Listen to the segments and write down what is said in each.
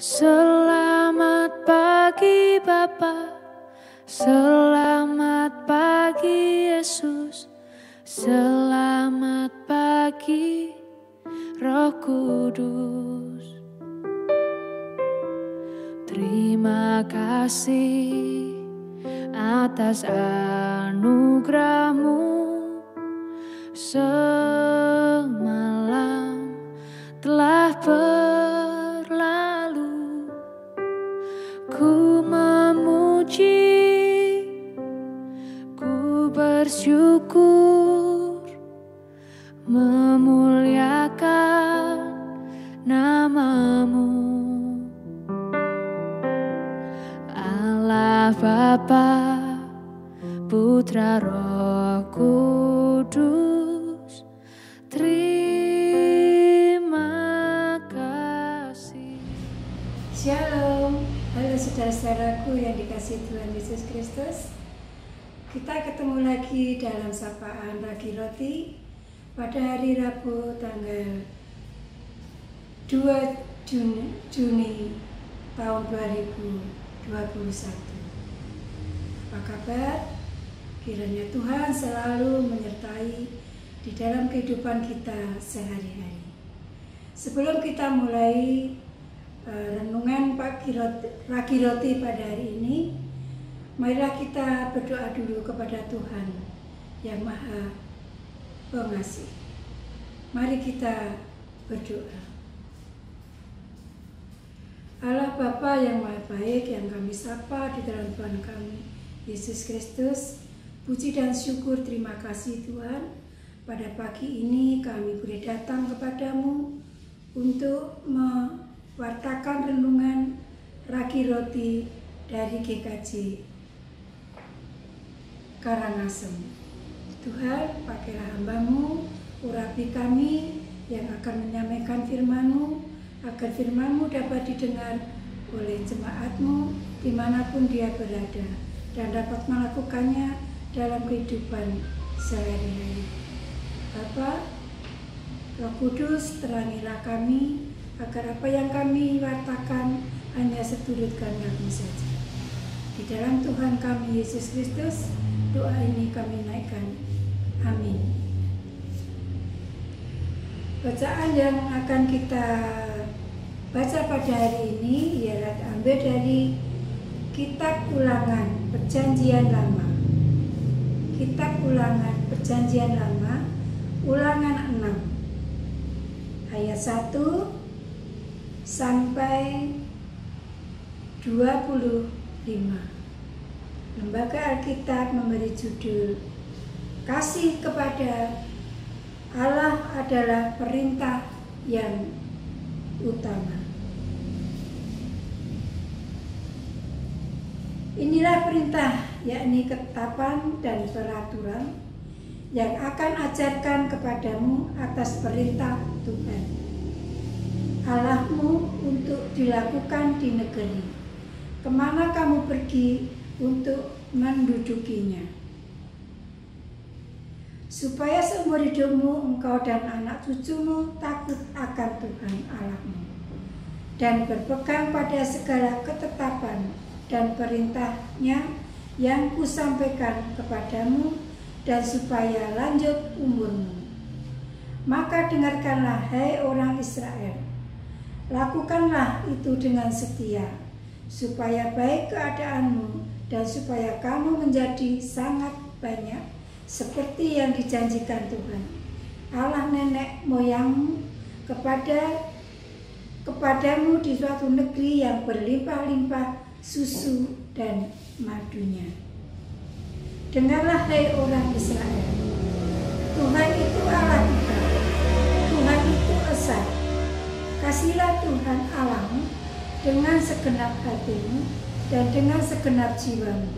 Selamat pagi Bapa, selamat pagi Yesus, selamat pagi Roh Kudus. Terima kasih atas anugerah-Mu. Semalam telah berlalu, ku memuji, ku bersyukur, memuliakan nama-Mu. Allah Bapa, Putra Roh Kudus, terima kasih. Shalom, halo saudara-saudaraku yang dikasihi Tuhan Yesus Kristus. Kita ketemu lagi dalam sapaan Pagi Roti pada hari Rabu tanggal 2 Juni tahun 2021. Apa kabar? Kiranya Tuhan selalu menyertai di dalam kehidupan kita sehari-hari. Sebelum kita mulai renungan Pagi Roti pada hari ini, marilah kita berdoa dulu kepada Tuhan yang Maha Pengasih. Mari kita berdoa. Allah Bapa yang Maha Baik, yang kami sapa di dalam Tuhan kami Yesus Kristus, puji dan syukur terima kasih Tuhan. Pada pagi ini kami boleh datang kepadamu untuk mewartakan renungan Pagi Roti dari GKJ Karangasem. Tuhan, pakailah hamba-Mu, urapi kami yang akan menyampaikan firman-Mu, agar firman-Mu dapat didengar oleh jemaat-Mu dimanapun dia berada, dan dapat melakukannya dalam kehidupan sehari-hari. Bapa, Roh Kudus, terangilah kami, agar apa yang kami wartakan hanya seturut kehendak-Mu saja. Di dalam Tuhan kami Yesus Kristus, doa ini kami naikkan. Amin. Bacaan yang akan kita baca pada hari ini ialah diambil dari Kitab Ulangan Perjanjian Lama. Kitab Ulangan Perjanjian Lama, Ulangan 6 ayat 1 sampai 25. Lembaga Alkitab memberi judul Kasih kepada Allah adalah perintah yang utama. Inilah perintah, yakni ketetapan dan peraturan yang akan ajarkan kepadamu atas perintah Tuhan Allahmu untuk dilakukan di negeri kemana kamu pergi untuk mendudukinya, supaya seumur hidupmu engkau dan anak cucumu takut akan Tuhan Allahmu dan berpegang pada segala ketetapan dan perintahnya yang kusampaikan kepadamu, dan supaya lanjut umurmu. Maka dengarkanlah, hai orang Israel, lakukanlah itu dengan setia, supaya baik keadaanmu dan supaya kamu menjadi sangat banyak, seperti yang dijanjikan Tuhan Allah nenek moyangmu kepadamu di suatu negeri yang berlimpah-limpah susu dan madunya. Dengarlah, hai orang Israel, Tuhan itu Allah kita, Tuhan itu esa. Kasihlah Tuhan Allahmu dengan segenap hatimu dan dengan segenap jiwamu,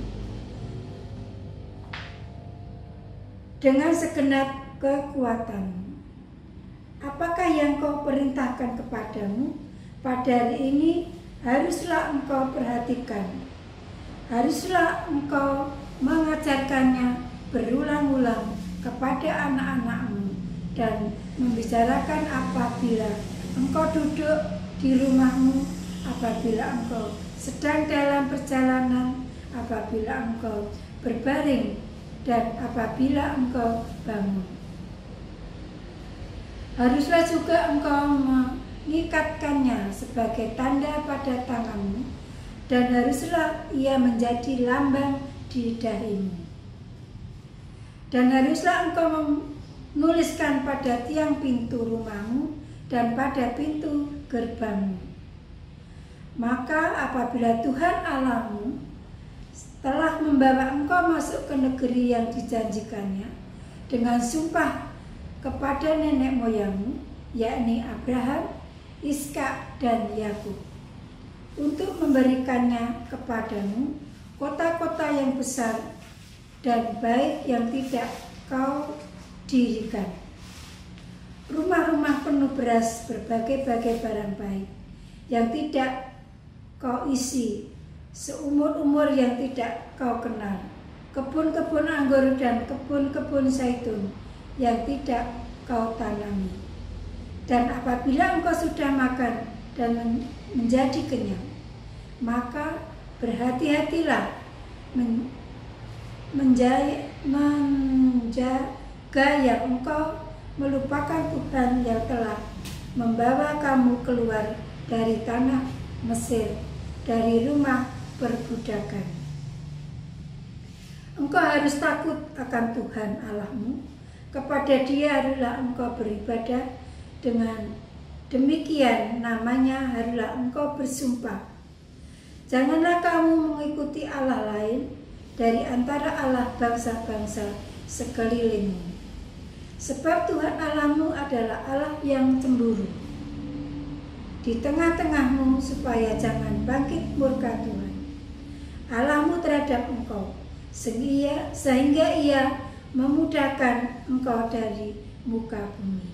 dengan segenap kekuatanmu. Apakah yang kau perintahkan kepadamu pada hari ini, haruslah engkau perhatikan, haruslah engkau mengajarkannya berulang-ulang kepada anak-anakmu dan membicarakan apabila engkau duduk di rumahmu, apabila engkau sedang dalam perjalanan, apabila engkau berbaring, dan apabila engkau bangun. Haruslah juga engkau mengikatkannya sebagai tanda pada tanganmu, dan haruslah ia menjadi lambang di dahimu. Dan haruslah engkau menuliskan pada tiang pintu rumahmu dan pada pintu gerbangmu. Maka apabila Tuhan Allahmu telah membawa engkau masuk ke negeri yang dijanjikannya dengan sumpah kepada nenek moyangmu, yakni Abraham, Iskak, dan Yakub, untuk memberikannya kepadamu kota-kota yang besar dan baik yang tidak kau dirikan, rumah-rumah penuh beras berbagai-bagai barang baik yang tidak kau isi seumur-umur yang tidak kau kenal, kebun-kebun anggur dan kebun-kebun zaitun yang tidak kau tanami. Dan apabila engkau sudah makan dan menjadi kenyang, maka berhati-hatilah menjaga yang engkau melupakan Tuhan yang telah membawa kamu keluar dari tanah Mesir, dari rumah perbudakan. Engkau harus takut akan Tuhan Allahmu, kepada Dia haruslah engkau beribadah, dengan demikian namanya haruslah engkau bersumpah. Janganlah kamu mengikuti Allah lain dari antara Allah bangsa-bangsa sekelilingmu. Sebab Tuhan Allahmu adalah Allah yang cemburu di tengah-tengahmu, supaya jangan bangkit murka Tuhan Allahmu terhadap engkau, sehingga Ia memudahkan engkau dari muka bumi.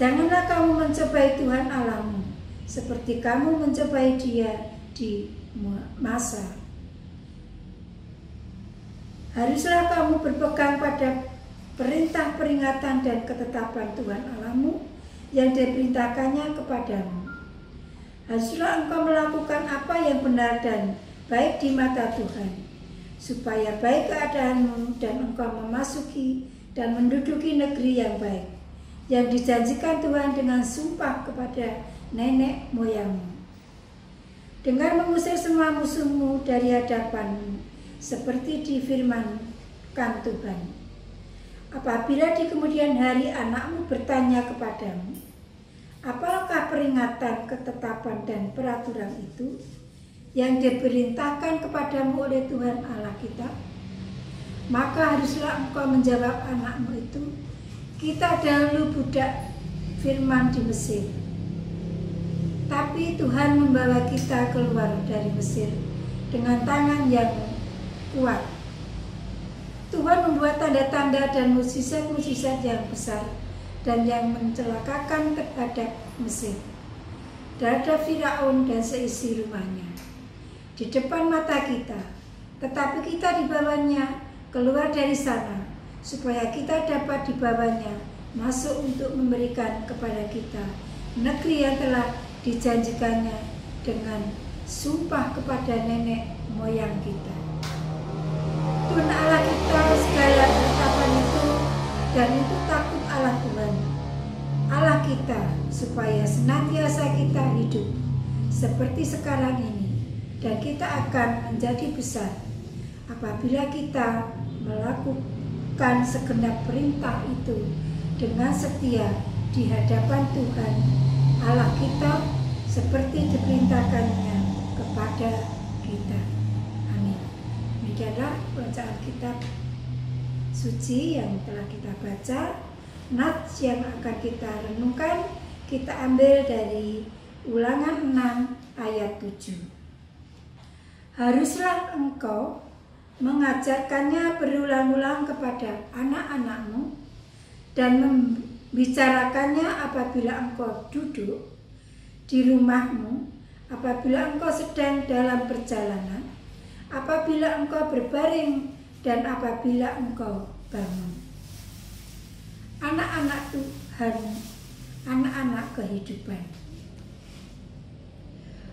Janganlah kamu mencobai Tuhan Allahmu seperti kamu mencobai Dia di masa. Haruslah kamu berpegang pada perintah, peringatan, dan ketetapan Tuhan Allahmu yang diperintahkannya kepadamu. Haruslah engkau melakukan apa yang benar dan baik di mata Tuhan, supaya baik keadaanmu dan engkau memasuki dan menduduki negeri yang baik, yang dijanjikan Tuhan dengan sumpah kepada nenek moyangmu, dengan mengusir semua musuhmu dari hadapanmu, seperti difirmankan Tuhan. Apabila di kemudian hari anakmu bertanya kepadamu, apakah peringatan, ketetapan, dan peraturan itu yang diperintahkan kepadamu oleh Tuhan Allah kita, maka haruslah engkau menjawab anakmu itu, kita dahulu budak firman di Mesir, tapi Tuhan membawa kita keluar dari Mesir dengan tangan yang kuat. Tuhan membuat tanda-tanda dan mukjizat-mukjizat yang besar dan yang mencelakakan terhadap Mesir, terhadap Firaun dan seisi rumahnya, di depan mata kita. Tetapi kita dibawanya keluar dari sana, supaya kita dapat dibawanya masuk untuk memberikan kepada kita negeri yang telah dijanjikannya dengan sumpah kepada nenek moyang kita. Tuhan Allah kita segala ketetapan itu, dan itu takut Allah Tuhan Allah kita, supaya senantiasa kita hidup seperti sekarang ini, dan kita akan menjadi besar apabila kita melakukan segenap perintah itu dengan setia di hadapan Tuhan Allah kita, seperti diperintahkannya kepada kita. Amin. Demikianlah bacaan kitab suci yang telah kita baca. Nats yang akan kita renungkan kita ambil dari Ulangan 6 ayat 7. Haruslah engkau mengajarkannya berulang-ulang kepada anak-anakmu dan membicarakannya apabila engkau duduk di rumahmu, apabila engkau sedang dalam perjalanan, apabila engkau berbaring, dan apabila engkau bangun. Anak-anak Tuhan, anak-anak kehidupan.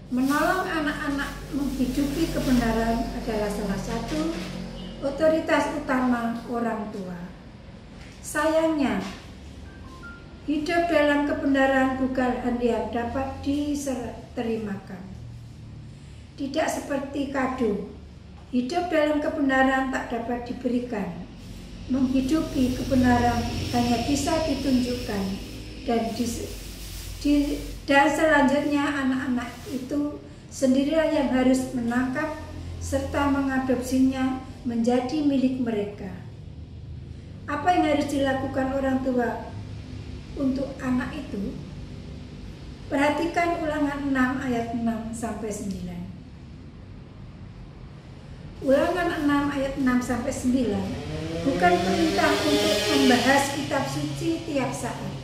Menolong anak-anak menghidupi kebenaran adalah salah satu otoritas utama orang tua. Sayangnya, hidup dalam kebenaran bukan hal yang dapat diterimakan. Tidak seperti kado, hidup dalam kebenaran tak dapat diberikan. Menghidupi kebenaran hanya bisa ditunjukkan dan selanjutnya anak-anak itu sendirilah yang harus menangkap serta mengadopsinya menjadi milik mereka. Apa yang harus dilakukan orang tua untuk anak itu? Perhatikan Ulangan 6 ayat 6 sampai 9. Ulangan 6 ayat 6 sampai 9 bukan perintah untuk membahas kitab suci tiap saat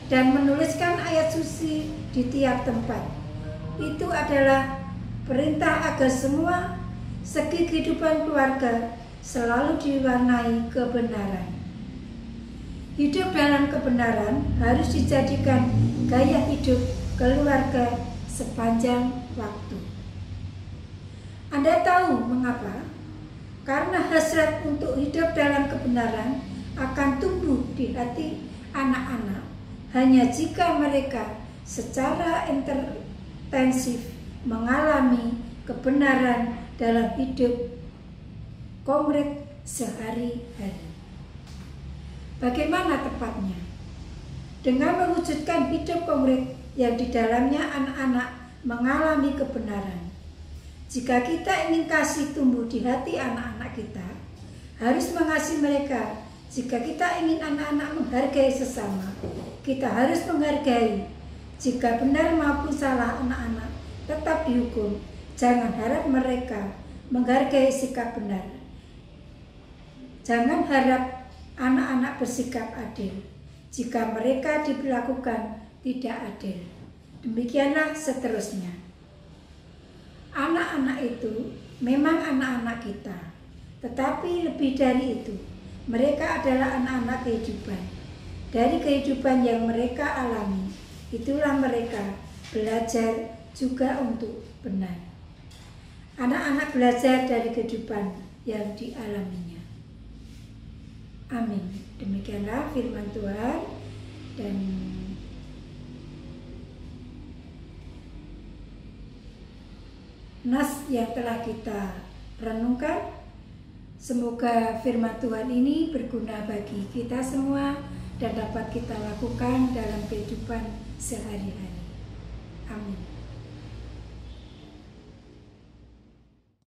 dan menuliskan ayat suci di tiap tempat. Itu adalah perintah agar semua segi kehidupan keluarga selalu diwarnai kebenaran. Hidup dalam kebenaran harus dijadikan gaya hidup keluarga sepanjang waktu. Anda tahu mengapa? Karena hasrat untuk hidup dalam kebenaran akan tumbuh di hati anak-anak hanya jika mereka secara intensif mengalami kebenaran dalam hidup komrek sehari-hari. Bagaimana tepatnya? Dengan mewujudkan hidup komrek yang di dalamnya anak-anak mengalami kebenaran. Jika kita ingin kasih tumbuh di hati anak-anak kita, harus mengasihi mereka. Jika kita ingin anak-anak menghargai sesama, kita harus menghargai. Jika benar maupun salah anak-anak tetap dihukum. Jangan harap mereka menghargai sikap benar. Jangan harap anak-anak bersikap adil jika mereka diperlakukan tidak adil. Demikianlah seterusnya. Anak-anak itu memang anak-anak kita, tetapi lebih dari itu, mereka adalah anak-anak kehidupan. Dari kehidupan yang mereka alami, itulah mereka belajar juga untuk benar. Anak-anak belajar dari kehidupan yang dialaminya. Amin. Demikianlah firman Tuhan dan nas yang telah kita renungkan. Semoga firman Tuhan ini berguna bagi kita semua dan dapat kita lakukan dalam kehidupan sehari-hari. Amin.